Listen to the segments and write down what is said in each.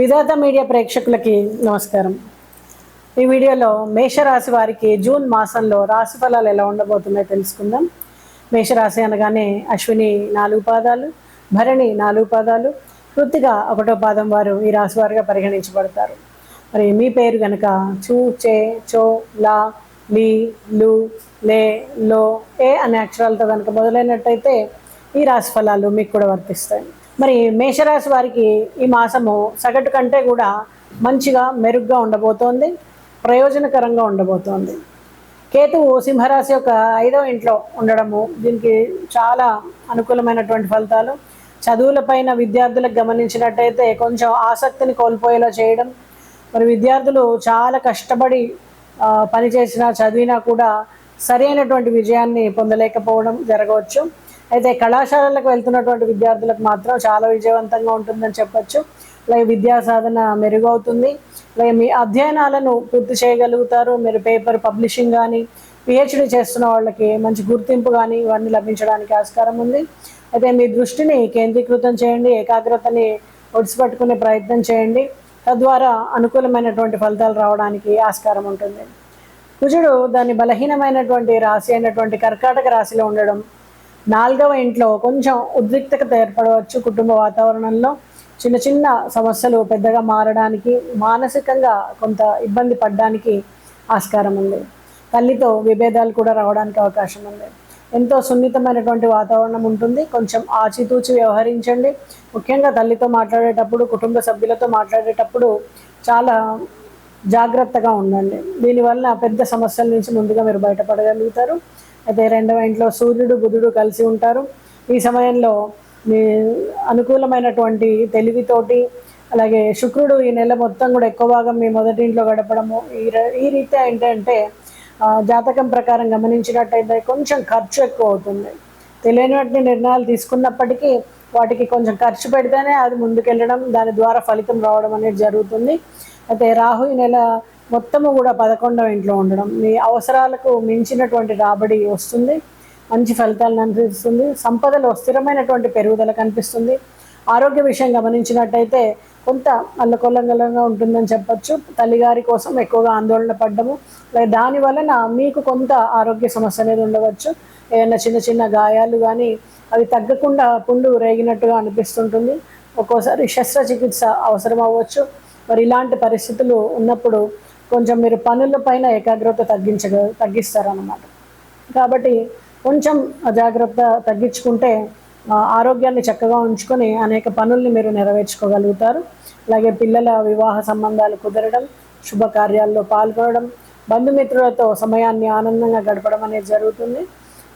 విధాత media ప్రేక్షకులకి నమస్కారం. ఈ వీడియోలో మేషరాశి వారికి జూన్ మాసంలో రాశి ఫలాలు ఎలా ఉండబోతున్నాయో తెలుసుకుందాం. మేషరాశి అనగానే అశ్విని 4 పాదాలు, భరణి 4 పాదాలు, కృత్తిక 1వ పాదం వారు ఈ రాశి వారిగా పరిగణించబడతారు. మరి మీ పేరు కనుక చూ, చే, చో, లా, లీ, లు, లే, లో, ఏ అనే అక్షరాలతో కనుక మొదలైనట్టయితే ఈ రాశి ఫలాలు మీకు కూడా వర్తిస్తాయి. మరి మేషరాశి వారికి ఈ మాసము సగటు కంటే కూడా మంచిగా మెరుగ్గా ఉండబోతోంది, ప్రయోజనకరంగా ఉండబోతోంది. కేతువు సింహరాశి యొక్క 5వ ఇంట్లో ఉండడము దీనికి చాలా అనుకూలమైనటువంటి ఫలితాలు. చదువులపైన విద్యార్థులకు గమనించినట్టయితే కొంచెం ఆసక్తిని కోల్పోయేలా చేయడం, మరి విద్యార్థులు చాలా కష్టపడి పనిచేసినా చదివినా కూడా సరైనటువంటి విజయాన్ని పొందలేకపోవడం జరగవచ్చు. అయితే కళాశాలలకు వెళ్తున్నటువంటి విద్యార్థులకు మాత్రం చాలా విజయవంతంగా ఉంటుందని చెప్పచ్చు. అలాగే విద్యా సాధన మెరుగవుతుంది. అలాగే మీ అధ్యయనాలను పూర్తి చేయగలుగుతారు. మీరు పేపర్ పబ్లిషింగ్ కానీ, పిహెచ్డి చేస్తున్న వాళ్ళకి మంచి గుర్తింపు కానీ ఇవన్నీ లభించడానికి ఆస్కారం ఉంది. అయితే మీ దృష్టిని కేంద్రీకృతం చేయండి, ఏకాగ్రతని ఒడిసిపట్టుకునే ప్రయత్నం చేయండి. తద్వారా అనుకూలమైనటువంటి ఫలితాలు రావడానికి ఆస్కారం ఉంటుంది. కుజుడు దాని బలహీనమైనటువంటి రాశి అయినటువంటి కర్కాటక రాశిలో ఉండడం 4వ ఇంట్లో కొంచెం ఉద్రిక్తత ఏర్పడవచ్చు. కుటుంబ వాతావరణంలో చిన్న చిన్న సమస్యలు పెద్దగా మారడానికి, మానసికంగా కొంత ఇబ్బంది పడడానికి ఆస్కారం ఉంది. తల్లితో విభేదాలు కూడా రావడానికి అవకాశం ఉంది. ఎంతో సున్నితమైనటువంటి వాతావరణం ఉంటుంది. కొంచెం ఆచితూచి వ్యవహరించండి. ముఖ్యంగా తల్లితో మాట్లాడేటప్పుడు, కుటుంబ సభ్యులతో మాట్లాడేటప్పుడు చాలా జాగ్రత్తగా ఉండండి. దీనివల్ల పెద్ద సమస్యల నుంచి ముందుగా మీరు బయటపడగలుగుతారు. అయితే 2వ ఇంట్లో సూర్యుడు బుధుడు కలిసి ఉంటారు. ఈ సమయంలో మీ అనుకూలమైనటువంటి తెలివితోటి, అలాగే శుక్రుడు ఈ నెల మొత్తం కూడా ఎక్కువ భాగం మీ మొదటి ఇంట్లో గడపడము, ఈ రీత్యా ఏంటంటే జాతకం ప్రకారం గమనించినట్టయితే కొంచెం ఖర్చు ఎక్కువ అవుతుంది. తెలియని నిర్ణయాలు తీసుకున్నప్పటికీ వాటికి కొంచెం ఖర్చు పెడితేనే అది ముందుకెళ్ళడం, దాని ద్వారా ఫలితం రావడం అనేది జరుగుతుంది. అయితే రాహు ఈ నెల మొత్తము కూడా 11వ ఇంట్లో ఉండడం మీ అవసరాలకు మించినటువంటి రాబడి వస్తుంది, మంచి ఫలితాలను అందిస్తుంది. సంపదలో స్థిరమైనటువంటి పెరుగుదల కనిపిస్తుంది. ఆరోగ్య విషయం గమనించినట్టయితే కొంత అల్లకొల్లంగా ఉంటుందని చెప్పచ్చు. తల్లిగారి కోసం ఎక్కువగా ఆందోళన పడ్డము, దాని వలన మీకు కొంత ఆరోగ్య సమస్య అనేది ఉండవచ్చు. ఏదైనా చిన్న చిన్న గాయాలు కానీ అవి తగ్గకుండా పుండు రేగినట్టుగా అనిపిస్తుంటుంది. ఒక్కోసారి శస్త్రచికిత్స అవసరం అవ్వచ్చు. మరి ఇలాంటి పరిస్థితులు ఉన్నప్పుడు కొంచెం మీరు పనుల పైన ఏకాగ్రత తగ్గిస్తారన్నమాట. కాబట్టి కొంచెం జాగ్రత్త తగ్గించుకుంటే ఆరోగ్యాన్ని చక్కగా ఉంచుకొని అనేక పనుల్ని మీరు నెరవేర్చుకోగలుగుతారు. అలాగే పిల్లల వివాహ సంబంధాలు కుదరడం, శుభకార్యాల్లో పాల్గొనడం, బంధుమిత్రులతో సమయాన్ని ఆనందంగా గడపడం అనేది జరుగుతుంది.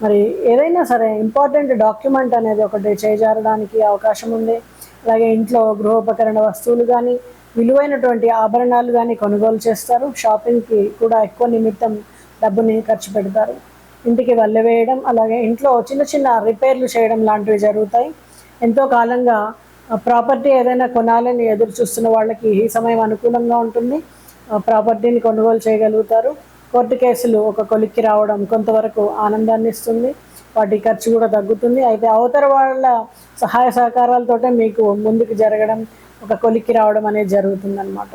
మరి ఏదైనా సరే ఇంపార్టెంట్ డాక్యుమెంట్ అనేది ఒకటి చేజారడానికి అవకాశం ఉంది. అలాగే ఇంట్లో గృహోపకరణ వస్తువులు కానీ, విలువైనటువంటి ఆభరణాలు కానీ కొనుగోలు చేస్తారు. షాపింగ్కి కూడా ఎక్కువ నిమిత్తం డబ్బుని ఖర్చు పెడతారు. ఇంటికి వల్లెవేయడం, అలాగే ఇంట్లో చిన్న చిన్న రిపేర్లు చేయడం లాంటివి జరుగుతాయి. ఎంతో కాలంగా ప్రాపర్టీ ఏదైనా కొనాలని ఎదురు చూస్తున్న వాళ్ళకి ఈ సమయం అనుకూలంగా ఉంటుంది. ప్రాపర్టీని కొనుగోలు చేయగలుగుతారు. కోర్టు కేసులు ఒక కొలిక్కి రావడం కొంతవరకు ఆనందాన్ని ఇస్తుంది. వాటి ఖర్చు కూడా తగ్గుతుంది. అయితే అవతల వాళ్ళ సహాయ సహకారాలతోటే మీకు ముందుకు జరగడం, ఒక కొలిక్కి రావడం అనేది జరుగుతుందన్నమాట.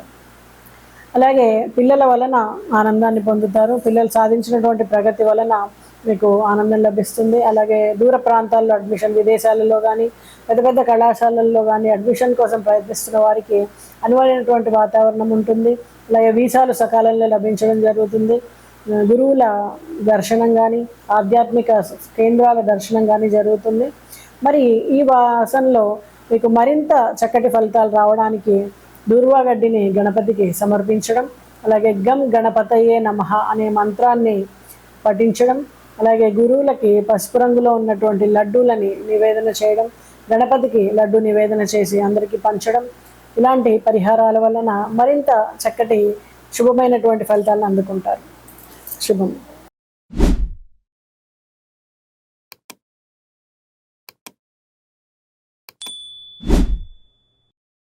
అలాగే పిల్లల వలన ఆనందాన్ని పొందుతారు. పిల్లలు సాధించినటువంటి ప్రగతి వలన మీకు ఆనందం లభిస్తుంది. అలాగే దూర ప్రాంతాల్లో అడ్మిషన్, విదేశాలలో కానీ పెద్ద పెద్ద కళాశాలల్లో కానీ అడ్మిషన్ కోసం ప్రయత్నిస్తున్న వారికి అనువైనటువంటి వాతావరణం ఉంటుంది. అలాగే వీసాలు సకాలంలో లభించడం జరుగుతుంది. గురువుల దర్శనం కానీ, ఆధ్యాత్మిక కేంద్రాల దర్శనం కానీ జరుగుతుంది. మరి ఈ మాసంలో మీకు మరింత చక్కటి ఫలితాలు రావడానికి దూర్వాగడ్డిని గణపతికి సమర్పించడం, అలాగే గం గణపతయే నమః అనే మంత్రాన్ని పఠించడం, అలాగే గురువులకి పసుపు రంగులో ఉన్నటువంటి లడ్డూలని నివేదన చేయడం, గణపతికి లడ్డు నివేదన చేసి అందరికీ పంచడం, ఇలాంటి పరిహారాల వలన మరింత చక్కటి శుభమైనటువంటి ఫలితాలను అందుకుంటారు. శుభం.